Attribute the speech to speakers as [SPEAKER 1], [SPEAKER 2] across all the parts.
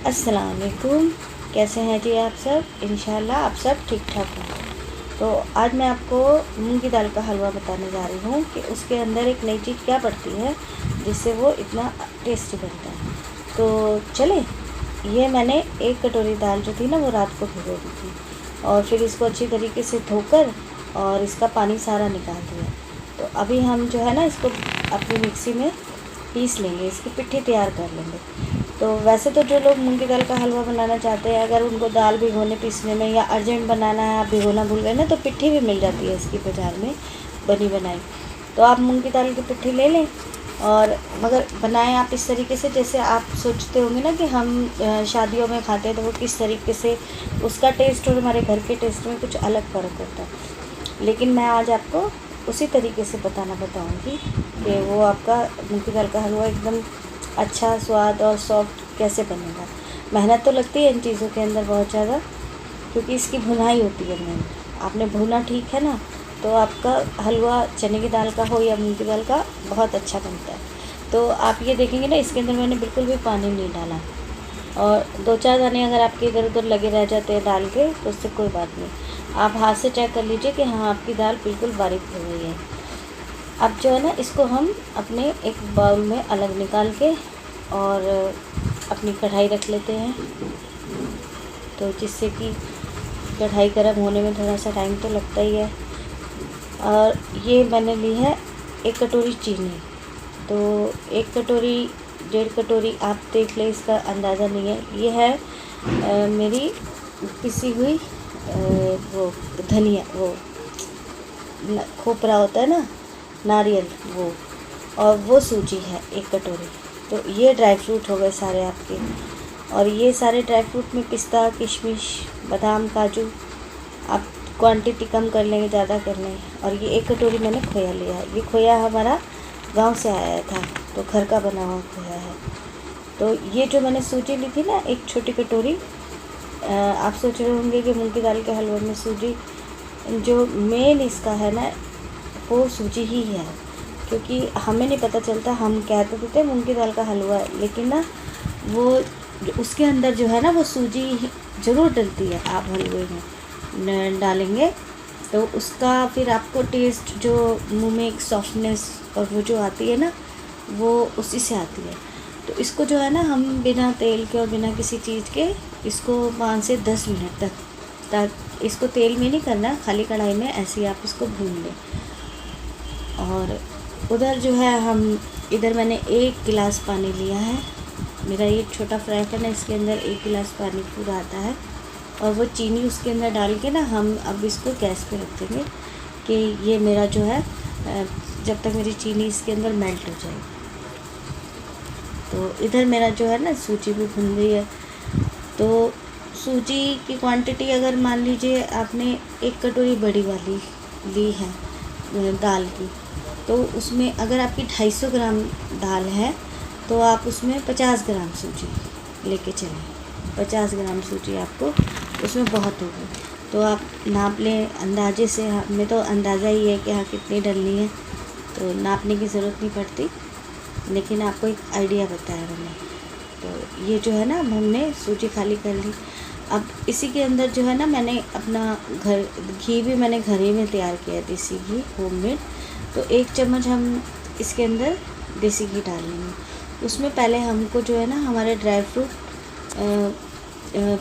[SPEAKER 1] अस्सलाम वालेकुम। कैसे हैं जी आप सब? इंशाल्लाह आप सब ठीक ठाक होंगे। तो आज मैं आपको मूंग की दाल का हलवा बताने जा रही हूँ कि उसके अंदर एक नई चीज़ क्या पड़ती है जिससे वो इतना टेस्टी बनता है। तो चलें, ये मैंने 1 कटोरी दाल जो थी ना वो रात को भिगो दी थी और फिर इसको अच्छी तरीके से धोकर और इसका पानी सारा निकाल दिया। तो अभी हम जो है ना इसको अपनी मिक्सी में पीस लेंगे, इसकी पिट्ठी तैयार कर लेंगे। तो वैसे तो जो लोग मूंग की दाल का हलवा बनाना चाहते हैं, अगर उनको दाल भिगोने पीसने में या अर्जेंट बनाना है, आप भिगोना भूल गए ना, तो पिट्ठी भी मिल जाती है इसकी बाज़ार में बनी बनाई। तो आप मूंग की दाल की पिट्ठी ले लें और मगर बनाएं आप इस तरीके से जैसे आप सोचते होंगे ना कि हम शादियों में खाते हैं तो वो किस तरीके से उसका टेस्ट और हमारे घर के टेस्ट में कुछ अलग फ़र्क होता है। लेकिन मैं आज आपको उसी तरीके से बताऊंगी कि वो आपका मूंग की दाल का हलवा एकदम अच्छा स्वाद और सॉफ्ट कैसे बनेगा। मेहनत तो लगती है इन चीज़ों के अंदर बहुत ज़्यादा, क्योंकि इसकी भुनाई होती है मेन। आपने भुना ठीक है ना, तो आपका हलवा चने की दाल का हो या मूंग की दाल का बहुत अच्छा बनता है। तो आप ये देखेंगे ना, इसके अंदर मैंने बिल्कुल भी पानी नहीं डाला और 2-4 दाने अगर आपके इधर उधर लगे रह जाते हैं दाल के तो उससे कोई बात नहीं, आप हाथ से चेक कर लीजिए कि हाँ आपकी दाल बिल्कुल बारीक हो गई है। अब जो है ना इसको हम अपने एक बाउल में अलग निकाल के और अपनी कढ़ाई रख लेते हैं, तो जिससे कि कढ़ाई गर्म होने में थोड़ा सा टाइम तो लगता ही है। और ये मैंने ली है 1 कटोरी चीनी। तो 1 कटोरी 1.5 कटोरी आप देख लें, इसका अंदाज़ा नहीं है। ये है मेरी पिसी हुई वो धनिया, वो खोपरा होता है ना, नारियल, वो, और वो सूजी है 1 कटोरी। तो ये ड्राई फ्रूट हो गए सारे आपके, और ये सारे ड्राई फ्रूट में पिस्ता, किशमिश, बादाम, काजू आप क्वांटिटी कम कर लेंगे, ज़्यादा कर लेंगे। और ये 1 कटोरी मैंने खोया लिया है। ये खोया हमारा गांव से आया था, तो घर का बना हुआ खोया है। तो ये जो मैंने सूजी ली थी ना 1 छोटी कटोरी, आप सोच रहे होंगे कि मूंग की दाल के हलवे में सूजी, जो मेन इसका है ना वो सूजी ही है, क्योंकि हमें नहीं पता चलता, हम कहते तो थे मूंग की दाल का हलवा है, लेकिन ना वो उसके अंदर जो है ना वो सूजी ज़रूर डलती है। आप हलवे में डालेंगे तो उसका फिर आपको टेस्ट, जो मुंह में एक सॉफ्टनेस और वो जो आती है ना, वो उसी से आती है। तो इसको जो है ना हम बिना तेल के और बिना किसी चीज़ के इसको 5 से 10 मिनट तक इसको तेल में नहीं करना, खाली कढ़ाई में ऐसे ही आप इसको भून लें। और उधर जो है इधर मैंने 1 गिलास पानी लिया है। मेरा ये छोटा फ्राई पैन है, इसके अंदर 1 गिलास पानी पूरा आता है। और वो चीनी उसके अंदर डाल के ना हम अब इसको गैस पे रख देंगे कि ये मेरा जो है जब तक मेरी चीनी इसके अंदर मेल्ट हो जाएगी। तो इधर मेरा जो है ना सूजी भी भुन गई है। तो सूजी की क्वांटिटी अगर मान लीजिए आपने 1 कटोरी बड़ी वाली ली है दाल की, तो उसमें अगर आपकी 250 ग्राम दाल है तो आप उसमें 50 ग्राम सूजी लेके चलें। 50 ग्राम सूजी आपको उसमें बहुत होगी, तो आप नाप लें अंदाजे से। हमें तो अंदाज़ा ही है कि हाँ कितनी डलनी है, तो नापने की ज़रूरत नहीं पड़ती, लेकिन आपको एक आइडिया बताया मैंने। तो ये जो है ना हमने सूजी खाली कर ली। अब इसी के अंदर जो है ना मैंने अपना घी भी मैंने घर ही में तैयार किया, देसी घी होममेड। तो 1 चम्मच हम इसके अंदर देसी घी डाल लेंगे। उसमें पहले हमको जो है ना हमारे ड्राई फ्रूट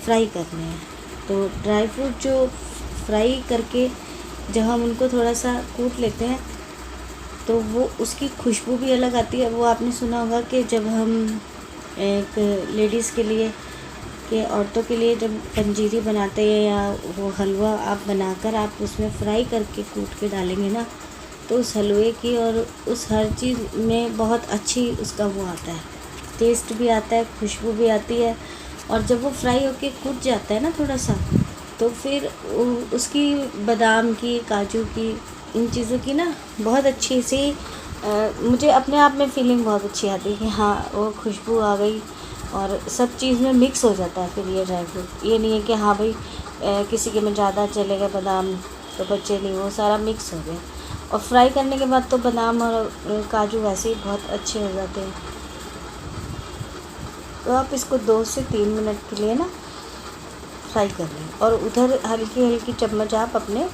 [SPEAKER 1] फ्राई करने हैं। तो ड्राई फ्रूट जो फ्राई करके जब हम उनको थोड़ा सा कूट लेते हैं तो वो उसकी खुशबू भी अलग आती है। वो आपने सुना होगा कि जब हम एक लेडीज़ के लिए, कि औरतों के लिए जब पंजीरी बनाते हैं या वो हलवा आप बनाकर आप उसमें फ्राई करके कूट के डालेंगे ना, तो उस हलवे की और उस हर चीज़ में बहुत अच्छी उसका वो आता है, टेस्ट भी आता है, खुशबू भी आती है। और जब वो फ्राई होके कूट जाता है ना थोड़ा सा, तो फिर उसकी बादाम की, काजू की, इन चीज़ों की ना बहुत अच्छी सी मुझे अपने आप में फीलिंग बहुत अच्छी आती है कि हाँ वो खुशबू आ गई और सब चीज़ में मिक्स हो जाता है। फिर ये ड्राई फ्रूट, ये नहीं है कि हाँ भाई किसी के में ज़्यादा चलेगा बादाम तो बच्चे नहीं, वो सारा मिक्स हो गया। और फ्राई करने के बाद तो बादाम और काजू वैसे ही बहुत अच्छे हो जाते हैं। तो आप इसको 2 से 3 मिनट के लिए ना फ्राई कर लें, और उधर हल्की हल्की चम्मच आप अपने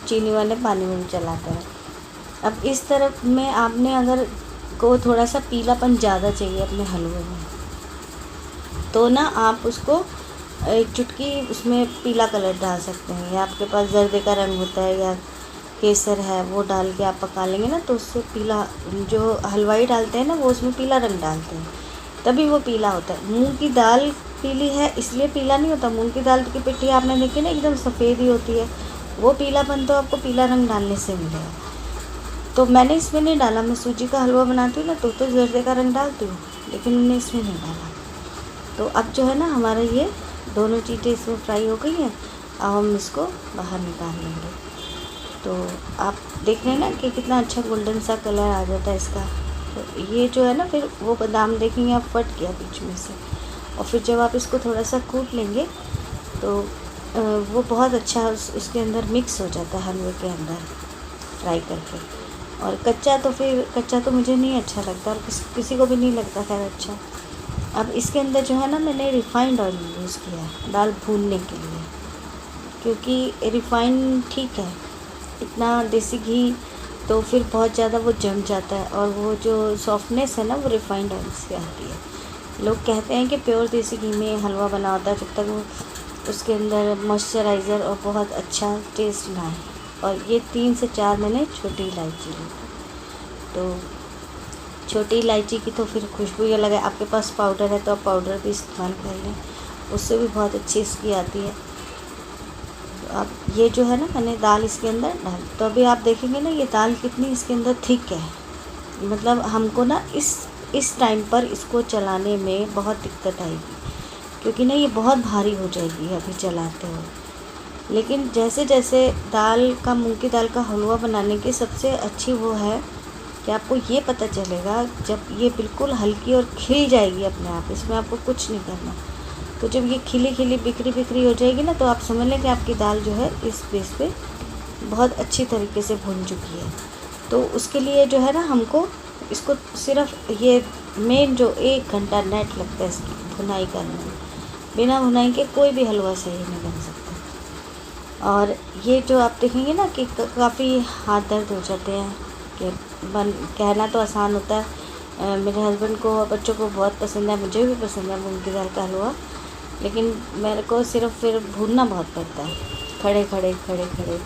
[SPEAKER 1] चीनी वाले पानी में भी चलाते हैं। अब इस तरफ में आपने अगर को थोड़ा सा पीलापन ज़्यादा चाहिए अपने हलवे में, तो ना आप उसको एक चुटकी उसमें पीला कलर डाल सकते हैं, या आपके पास जर्दे का रंग होता है या केसर है, वो डाल के आप पका लेंगे ना, तो उससे पीला, जो हलवाई डालते हैं ना वो उसमें पीला रंग डालते हैं, तभी वो पीला होता है। मूंग की दाल पीली है इसलिए पीला नहीं होता। मूंग की दाल की पिट्ठी आपने देखी ना, एकदम सफ़ेद ही होती है, वो पीलापन तो आपको पीला रंग डालने से मिलेगा। तो मैंने इसमें नहीं डाला, मैं सूजी का हलवा बनाती हूँ ना तो जर्दे का रंग डालती हूँ, लेकिन मैंने इसमें नहीं डाला। तो अब जो है ना हमारा ये दोनों चीज़ें इसमें फ्राई हो गई हैं। अब हम इसको बाहर निकाल लेंगे। तो आप देख रहे हैं ना कि कितना अच्छा गोल्डन सा कलर आ जाता है इसका। तो ये जो है ना, फिर वो बादाम देखेंगे आप फट गया बीच में से, और फिर जब आप इसको थोड़ा सा कूट लेंगे तो वो बहुत अच्छा उसके अंदर मिक्स हो जाता है हलवे के अंदर फ्राई करके। और कच्चा तो मुझे नहीं अच्छा लगता, और किसी को भी नहीं लगता खैर अच्छा। अब इसके अंदर जो है ना, मैंने रिफ़ाइंड ऑयल यूज़ किया है दाल भूनने के लिए, क्योंकि रिफ़ाइंड ठीक है, इतना देसी घी तो फिर बहुत ज़्यादा वो जम जाता है, और वो जो सॉफ्टनेस है ना वो रिफ़ाइंड ऑयल से आती है। लोग कहते हैं कि प्योर देसी घी में हलवा बना होता है जब तक वो उसके अंदर मॉइस्चराइज़र और बहुत अच्छा टेस्ट ना आए। और ये 3 से 4 मैंने छोटी इलायची ली। तो छोटी इलायची की तो फिर खुशबू ही अलग है। आपके पास पाउडर है तो आप पाउडर भी इस्तेमाल कर लें, उससे भी बहुत अच्छी इसकी आती है। तो अब ये जो है ना, मैंने दाल इसके अंदर डाल, तो अभी आप देखेंगे ना ये दाल कितनी इसके अंदर थिक है। मतलब हमको ना इस टाइम पर इसको चलाने में बहुत दिक्कत आएगी, क्योंकि ना ये बहुत भारी हो जाएगी अभी चलाते हुए। लेकिन जैसे जैसे मूंग की दाल का हलवा बनाने की सबसे अच्छी वो है कि आपको ये पता चलेगा, जब ये बिल्कुल हल्की और खिल जाएगी अपने आप, इसमें आपको कुछ नहीं करना। तो जब ये खिली खिली बिखरी हो जाएगी ना, तो आप समझ लें कि आपकी दाल जो है इस बेस पे बहुत अच्छी तरीके से भुन चुकी है। तो उसके लिए जो है ना, हमको इसको सिर्फ ये मेन जो 1 घंटा नेट लगता है इसकी भुनाई करने में, बिना भुनाई के कोई भी हलवा सही नहीं बन सकता। और ये जो आप देखेंगे ना कि काफ़ी हाथ दर्द हो जाते हैं कि कहना तो आसान होता है। मेरे हस्बैंड को और बच्चों को बहुत पसंद है, मुझे भी पसंद है मूंग की दाल का हलवा, लेकिन मेरे को सिर्फ फिर भूनना बहुत पड़ता है, खड़े खड़े।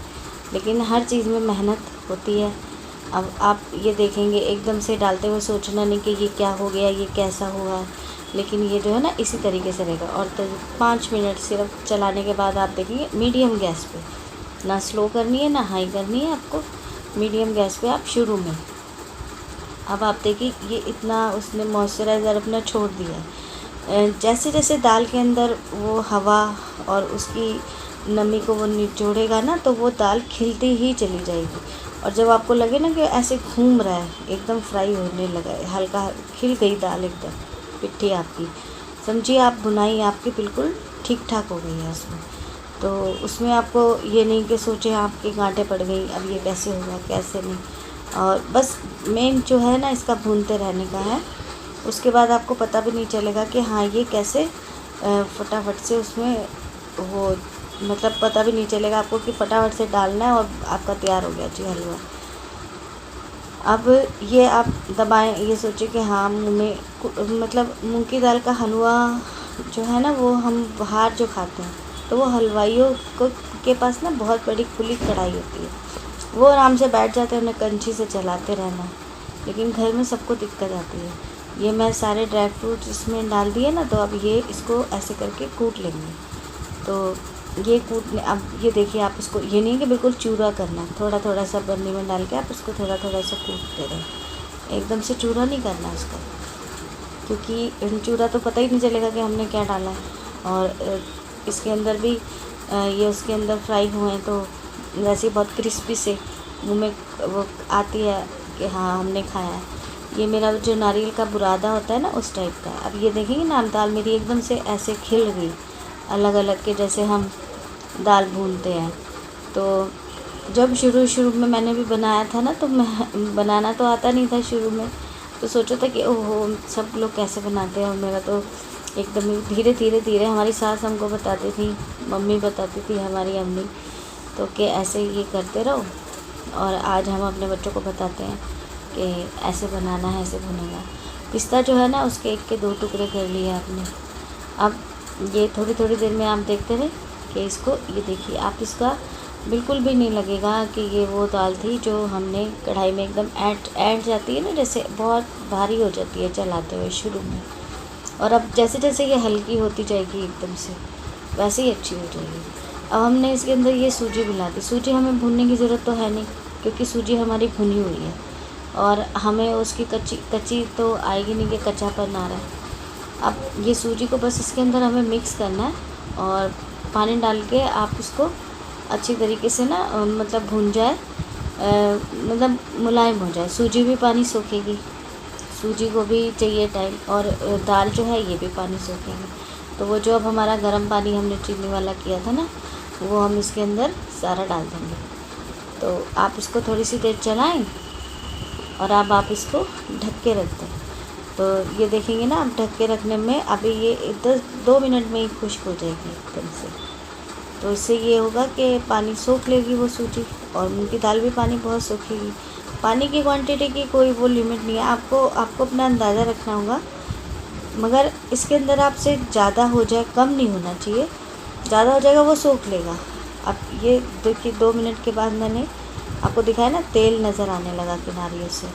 [SPEAKER 1] लेकिन हर चीज़ में मेहनत होती है। अब आप ये देखेंगे एकदम से डालते हुए सोचना नहीं कि ये क्या हो गया, ये कैसा हुआ, लेकिन ये जो है ना इसी तरीके से रहेगा। और 5 मिनट सिर्फ चलाने के बाद आप देखेंगे मीडियम गैस पे, ना स्लो करनी है ना हाई करनी है, आपको मीडियम गैस पे आप शुरू में। अब आप देखिए ये इतना उसने मॉइस्चराइज़र अपना छोड़ दिया है। जैसे जैसे दाल के अंदर वो हवा और उसकी नमी को वो निचोड़ेगा ना, तो वो दाल खिलती ही चली जाएगी। और जब आपको लगे ना कि ऐसे घूम रहा है, एकदम फ्राई होने लगा है, हल्का खिल गई दाल एकदम पिट्ठी आपकी, समझिए आप बुनाई आपकी बिल्कुल ठीक ठाक हो गई है उसमें। तो उसमें आपको ये नहीं कि सोचें आपकी गांठें पड़ गई, अब ये कैसे होगा कैसे नहीं। और बस मेन जो है ना इसका भूनते रहने का है। उसके बाद आपको पता भी नहीं चलेगा कि हाँ ये कैसे फटाफट से उसमें वो, मतलब पता भी नहीं चलेगा आपको कि फटाफट से डालना है और आपका तैयार हो गया जी हलवा। अब ये आप दबाएं, ये सोचें कि हाँ मुँह में, मतलब मूंग की दाल का हलवा जो है ना वो हम बाहर जो खाते हैं तो वो हलवाइयों के पास ना बहुत बड़ी खुली कढ़ाई होती है, वो आराम से बैठ जाते हैं, उन्हें कंची से चलाते रहना। लेकिन घर में सबको दिक्कत आती है। ये मैं सारे ड्राई फ्रूट्स इसमें डाल दिए ना, तो अब ये इसको ऐसे करके कूट लेंगे। तो ये कूटने, अब ये देखिए आप इसको, ये नहीं कि बिल्कुल चूरा करना, थोड़ा थोड़ा सा बर्नी में डाल के आप इसको थोड़ा थोड़ा सा कूटते रहें, एकदम से चूरा नहीं करना इसका, क्योंकि चूरा तो पता ही नहीं चलेगा कि हमने क्या डाला है। और इसके अंदर भी ये उसके अंदर फ्राई हुए हैं तो वैसे ही बहुत क्रिस्पी से मुँह में वो आती है कि हाँ हमने खाया है। ये मेरा जो नारियल का बुरादा होता है ना उस टाइप का। अब ये देखेंगे ना, दाल मेरी एकदम से ऐसे खिल गई, अलग अलग के जैसे हम दाल भूनते हैं। तो जब शुरू में मैंने भी बनाया था ना, तो मैं बनाना तो आता नहीं था शुरू में, तो सोचा था कि ओहो सब लोग कैसे बनाते हैं, और मेरा तो एकदम धीरे धीरे धीरे। हमारी सास हमको बताती थी, मम्मी बताती थी, हमारी अम्मी, तो कि ऐसे ये करते रहो। और आज हम अपने बच्चों को बताते हैं कि ऐसे बनाना है, ऐसे भुनेगा। पिस्ता जो है ना, उसके एक के 2 टुकड़े कर लिए आपने। अब ये थोड़ी थोड़ी देर में आप देखते रहे कि इसको, ये देखिए आप, इसका बिल्कुल भी नहीं लगेगा कि ये वो दाल थी जो हमने कढ़ाई में एकदम ऐंठ जाती है ना, जैसे बहुत भारी हो जाती है चलाते हुए शुरू में। और अब जैसे जैसे ये हल्की होती जाएगी एकदम से, वैसे ही अच्छी हो जाएगी। अब हमने इसके अंदर ये सूजी मिला दी। सूजी हमें भूनने की ज़रूरत तो है नहीं, क्योंकि सूजी हमारी भुनी हुई है और हमें उसकी कच्ची कच्ची तो आएगी नहीं कि कच्चापन आ रहा है। अब ये सूजी को बस इसके अंदर हमें मिक्स करना है और पानी डाल के आप इसको अच्छी तरीके से ना मतलब भून जाए, मतलब मुलायम हो जाए। सूजी भी पानी सोखेगी, सूजी को भी चाहिए टाइम, और दाल जो है ये भी पानी सोखेगी। तो वो जो अब हमारा गर्म पानी हमने चीनी वाला किया था ना, वो हम इसके अंदर सारा डाल देंगे। तो आप इसको थोड़ी सी देर चलाएं और अब आप इसको ढक के रख दें। तो ये देखेंगे ना, आप ढक के रखने में अभी ये 2 मिनट में ही खुश्क हो जाएगी एकदम से। तो इससे ये होगा कि पानी सोख लेगी वो सूजी, और मूंग की दाल भी पानी बहुत सोखेगी। पानी की क्वांटिटी की कोई वो लिमिट नहीं है, आपको अपना अंदाज़ा रखना होगा। मगर इसके अंदर आपसे ज़्यादा हो जाए, कम नहीं होना चाहिए। ज़्यादा हो जाएगा वो सोख लेगा। अब ये देखिए 2 मिनट के बाद मैंने आपको दिखाया ना, तेल नज़र आने लगा किनारियों से।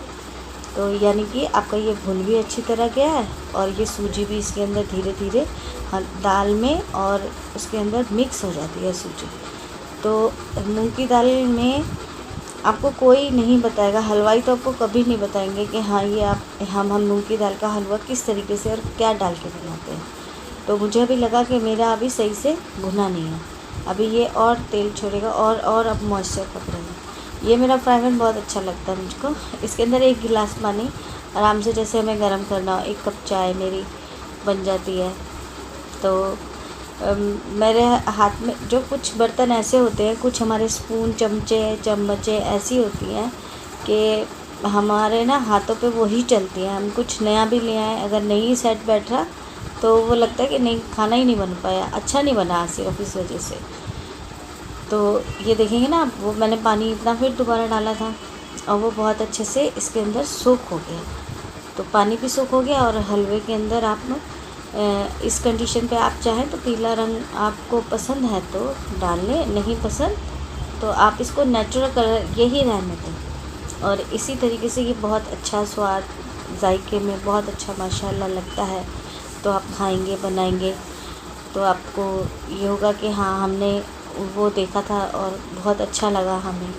[SPEAKER 1] तो यानी कि आपका ये भुन भी अच्छी तरह गया है और ये सूजी भी इसके अंदर धीरे धीरे दाल में और उसके अंदर मिक्स हो जाती है सूजी। तो मूंग की दाल में आपको कोई नहीं बताएगा, हलवाई तो आपको कभी नहीं बताएंगे कि हाँ ये हम मूंग की दाल का हलवा किस तरीके से और क्या डाल के बनाते हैं। तो मुझे अभी लगा कि मेरा अभी सही से भुना नहीं है, अभी ये और तेल छोड़ेगा और अब मॉइस्चर पकड़ेगा। ये मेरा फ्राई पैन बहुत अच्छा लगता है मुझको। इसके अंदर 1 गिलास पानी आराम से, जैसे हमें गर्म करना हो, 1 कप चाय मेरी बन जाती है। तो मेरे हाथ में जो कुछ बर्तन ऐसे होते हैं, कुछ हमारे स्पून, चम्मचे ऐसी होती हैं कि हमारे ना हाथों पे वही चलती हैं। हम कुछ नया भी ले आए, अगर नहीं सेट बैठ रहा तो वो लगता है कि नहीं, खाना ही नहीं बन पाया, अच्छा नहीं बना सिर्फ इस वजह से। तो ये देखेंगे ना, वो मैंने पानी इतना फिर दोबारा डाला था और वो बहुत अच्छे से इसके अंदर सोख हो गया। तो पानी भी सोख हो गया और हलवे के अंदर आप इस कंडीशन पे आप चाहें तो पीला रंग आपको पसंद है तो डाल लें, नहीं पसंद तो आप इसको नेचुरल कलर यही रहने दें। और इसी तरीके से ये बहुत अच्छा स्वाद, जायके में बहुत अच्छा माशाल्लाह लगता है। तो आप खाएंगे, बनाएंगे तो आपको ये होगा कि हाँ, हमने वो देखा था और बहुत अच्छा लगा हमें।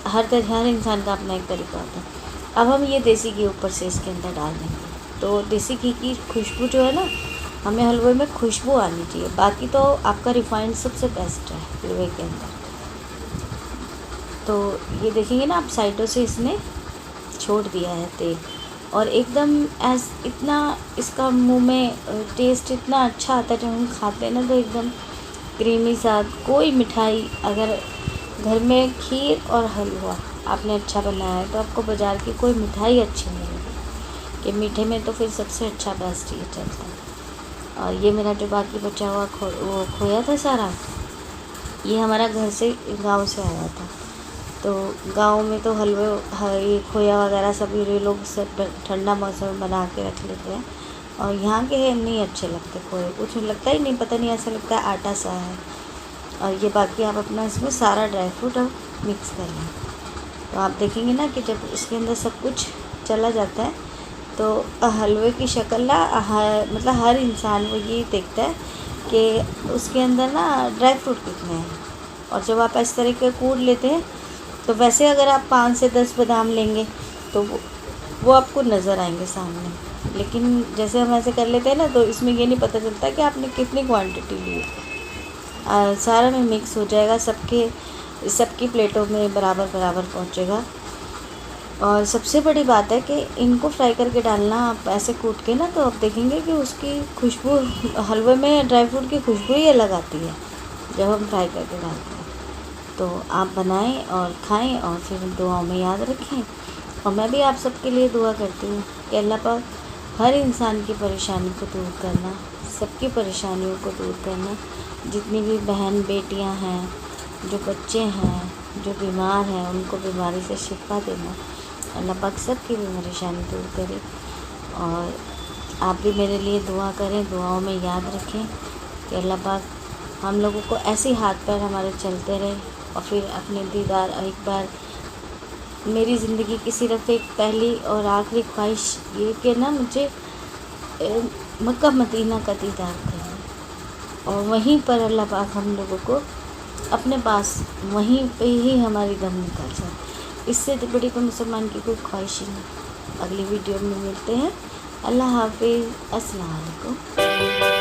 [SPEAKER 1] हर इंसान का अपना एक तरीका होता है। अब हम ये देसी घी ऊपर से इसके अंदर डाल देंगे। तो देसी घी की खुशबू जो है ना, हमें हलवे में खुशबू आनी चाहिए। बाकी तो आपका रिफाइंड सबसे बेस्ट है हलवे के अंदर। तो ये देखेंगे ना आप, साइडों से इसने छोड़ दिया है तेल और एकदम इतना इसका मुंह में टेस्ट इतना अच्छा आता है जब हम खाते हैं ना, तो एकदम क्रीमी सा। कोई मिठाई, अगर घर में खीर और हलवा आपने अच्छा बनाया है तो आपको बाज़ार की कोई मिठाई अच्छी नहीं लगेगी। कि मीठे में तो फिर सबसे अच्छा बेस्ट ये चलता है। और ये मेरा जो बाकी बचा हुआ वो खोया था सारा, ये हमारा घर से, गांव से आया था। तो गांव में तो हलवे, ये खोया वगैरह सब ये लोग सब ठंडा मौसम में बना के रख लेते हैं। और यहाँ के नहीं अच्छे लगते खोए, कुछ लगता ही नहीं, पता नहीं, ऐसा लगता है आटा सा है। और ये बाकी आप अपना इसमें सारा ड्राई फ्रूट अब मिक्स कर लें। तो आप देखेंगे ना कि जब इसके अंदर सब कुछ चला जाता है तो हलवे की शक्ल ना, मतलब हर इंसान वो ये देखता है कि उसके अंदर ना ड्राई फ्रूट कितने हैं। और जब आप इस तरह के कूट लेते हैं तो वैसे अगर आप 5 से 10 बादाम लेंगे तो वो आपको नज़र आएंगे सामने। लेकिन जैसे हम ऐसे कर लेते हैं ना, तो इसमें ये नहीं पता चलता कि आपने कितनी क्वांटिटी ली है। सारा में मिक्स हो जाएगा, सबकी प्लेटों में बराबर बराबर पहुँचेगा। और सबसे बड़ी बात है कि इनको फ्राई करके डालना आप ऐसे कूट के ना, तो आप देखेंगे कि उसकी खुशबू, हलवे में ड्राई फ्रूट की खुशबू ही अलग आती है जब हम फ्राई करके डालते हैं। तो आप बनाएं और खाएं और फिर दुआओं में याद रखें। और मैं भी आप सबके लिए दुआ करती हूँ कि अल्लाह पाक हर इंसान की परेशानी को दूर करना, सबकी परेशानियों को दूर करना, जितनी भी बहन बेटियां हैं, जो बच्चे हैं, जो बीमार हैं, उनको बीमारी से शिफा देना। अल्लाह पाक सबकी भी परेशानी दूर करे। और आप भी मेरे लिए दुआ करें, दुआओं में याद रखें कि अल्लाह पाक हम लोगों को ऐसे हाथ पैर हमारे चलते रहे। और फिर अपने दीदार एक बार, मेरी ज़िंदगी की सिर्फ एक पहली और आखिरी ख्वाहिश ये कि ना मुझे मक्का मदीना का दीदार करना, और वहीं पर अल्लाह पाक हम लोगों को अपने पास वहीं पे ही हमारी दम निकल जाए। इससे तो बड़ी तो मुसलमान की कोई ख्वाहिश ही नहीं। अगली वीडियो में मिलते हैं। अल्लाह हाफिज़। अस्सलाम वालेकुम।